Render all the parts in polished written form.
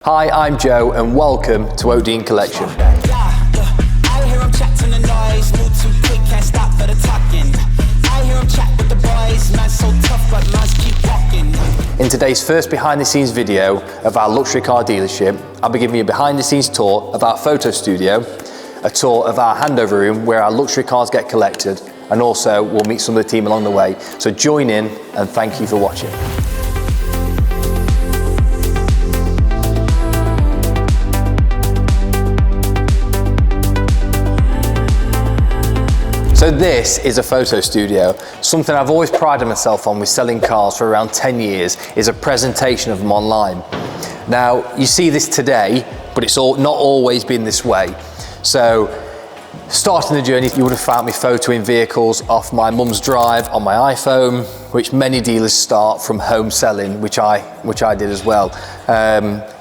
Hi, I'm Joe and welcome to Oakdene Collection. In today's first behind the scenes video of our luxury car dealership, I'll be giving you a behind the scenes tour of our photo studio, a tour of our handover room where our luxury cars get collected, and also we'll meet some of the team along the way. So join in and thank you for watching. So this is a photo studio. Something I've always prided myself on with selling cars for around 10 years is a presentation of them online. Now, you see this today, but it's not always been this way. So, starting the journey, you would have found me photoing vehicles off my mum's drive on my iPhone, which many dealers start from home selling, which I did as well.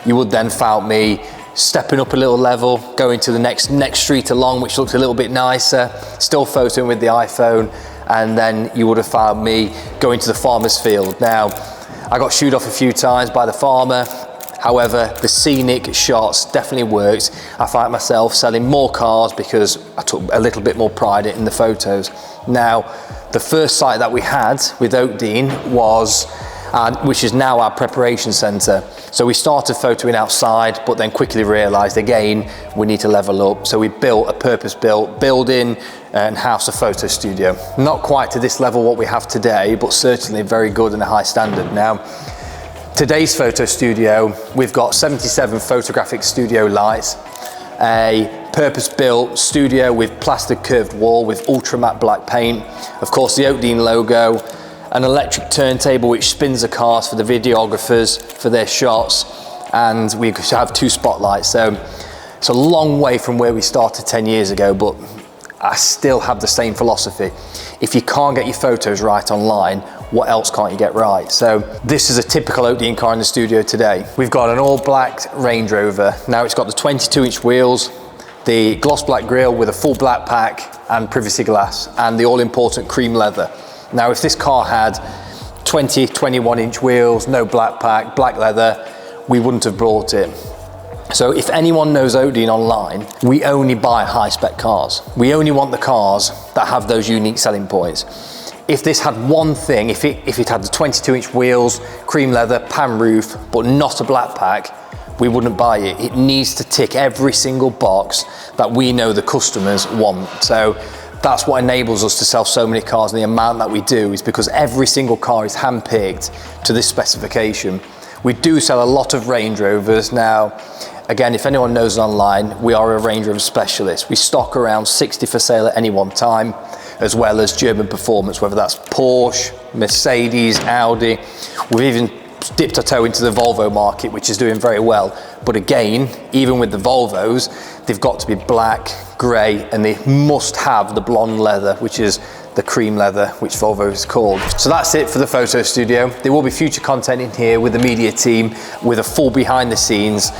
You would then found me stepping up a little level, going to the next street along, which looked a little bit nicer, still photoing with the iPhone, and then you would have found me going to the farmer's field. Now, I got shooed off a few times by the farmer. However, the scenic shots definitely worked. I find myself selling more cars because I took a little bit more pride in the photos. Now, the first site that we had with Oakdene was which is now our preparation centre. So we started photoing outside, but then quickly realised again, we need to level up. So we built a purpose-built building and house a photo studio. Not quite to this level what we have today, but certainly very good and a high standard. Now, today's photo studio, we've got 77 photographic studio lights, a purpose-built studio with plastic curved wall with ultra matte black paint, of course the Oakdene logo, an electric turntable which spins the cars for the videographers for their shots, and we have 2 spotlights. So it's a long way from where we started 10 years ago, but I still have the same philosophy. If you can't get your photos right online, what else can't you get right? So this is a typical Oakdene car in the studio today. We've got an all black Range Rover. Now it's got the 22-inch wheels, the gloss black grille with a full black pack and privacy glass, and the all important cream leather. Now, if this car had 21-inch wheels, no black pack, black leather, we wouldn't have brought it. So if anyone knows Oakdene online, we only buy high-spec cars. We only want the cars that have those unique selling points. If this had one thing, if it had the 22-inch wheels, cream leather, pan roof, but not a black pack, we wouldn't buy it. It needs to tick every single box that we know the customers want. So that's what enables us to sell so many cars, and the amount that we do is because every single car is hand-picked to this specification. We do sell a lot of Range Rovers. Now, again, if anyone knows online, we are a Range Rover specialist. We stock around 60 for sale at any one time, as well as German performance, whether that's Porsche, Mercedes, Audi. We've even dipped our toe into the Volvo market, which is doing very well. But again, even with the Volvos, they've got to be black, grey, and they must have the blonde leather, which is the cream leather, which Volvo is called. So that's it for the photo studio. There will be future content in here with the media team, with a full behind the scenes.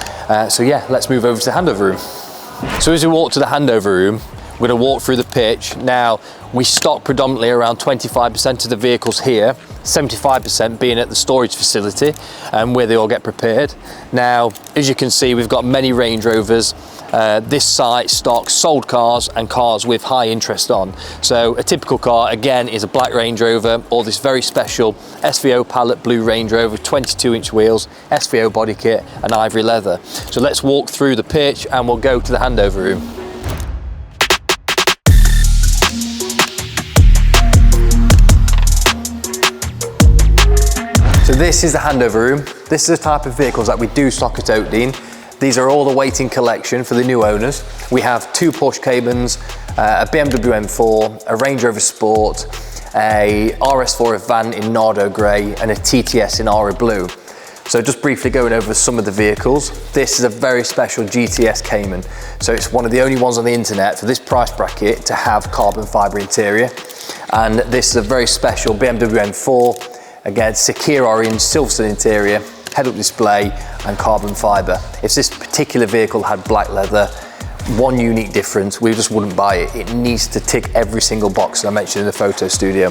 So yeah, let's move over to the handover room. So as we walk to the handover room, we're going to walk through the pitch. Now, we stock predominantly around 25% of the vehicles here, 75% being at the storage facility where they all get prepared. Now, as you can see, we've got many Range Rovers. This site stocks sold cars and cars with high interest on. So a typical car, again, is a black Range Rover or this very special SVO palette blue Range Rover, 22-inch wheels, SVO body kit and ivory leather. So let's walk through the pitch and we'll go to the handover room. So this is the handover room. This is the type of vehicles that we do stock at Oakdene. These are all the waiting collection for the new owners. We have 2 Porsche Caymans, a BMW M4, a Range Rover Sport, a RS4 van in Nardo Grey, and a TTS in Ara Blue. So just briefly going over some of the vehicles. This is a very special GTS Cayman. So it's one of the only ones on the internet for this price bracket to have carbon fibre interior. And this is a very special BMW M4. Again, Sakir orange, Silverstone interior, head-up display and carbon fibre. If this particular vehicle had black leather, one unique difference, we just wouldn't buy it. It needs to tick every single box that I mentioned in the photo studio.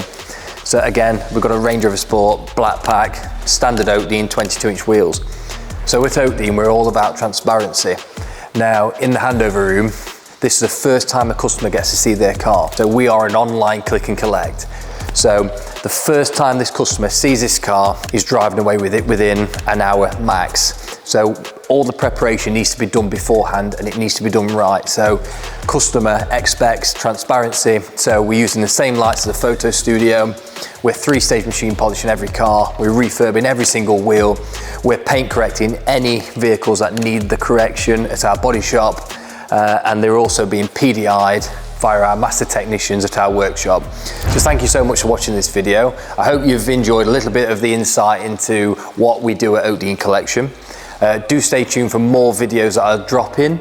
So again, we've got a Range Rover Sport, black pack, standard Oakdene 22-inch wheels. So at Oakdene, we're all about transparency. Now, in the handover room, this is the first time a customer gets to see their car. So we are an online click and collect. So the first time this customer sees this car, he's driving away with it within an hour max. So all the preparation needs to be done beforehand and it needs to be done right. So customer expects transparency. So we're using the same lights as the photo studio. We're 3-stage machine polishing every car. We're refurbing every single wheel. We're paint correcting any vehicles that need the correction at our body shop. And they're also being PDI'd via our master technicians at our workshop. So thank you so much for watching this video. I hope you've enjoyed a little bit of the insight into what we do at Oakdene Collection. Do stay tuned for more videos that I'll drop in.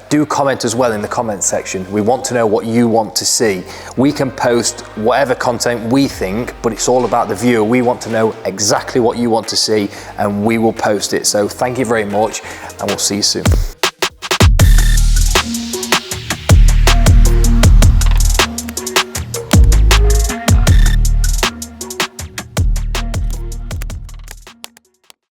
Do comment as well in the comment section. We want to know what you want to see. We can post whatever content we think, but it's all about the viewer. We want to know exactly what you want to see and we will post it. So thank you very much and we'll see you soon.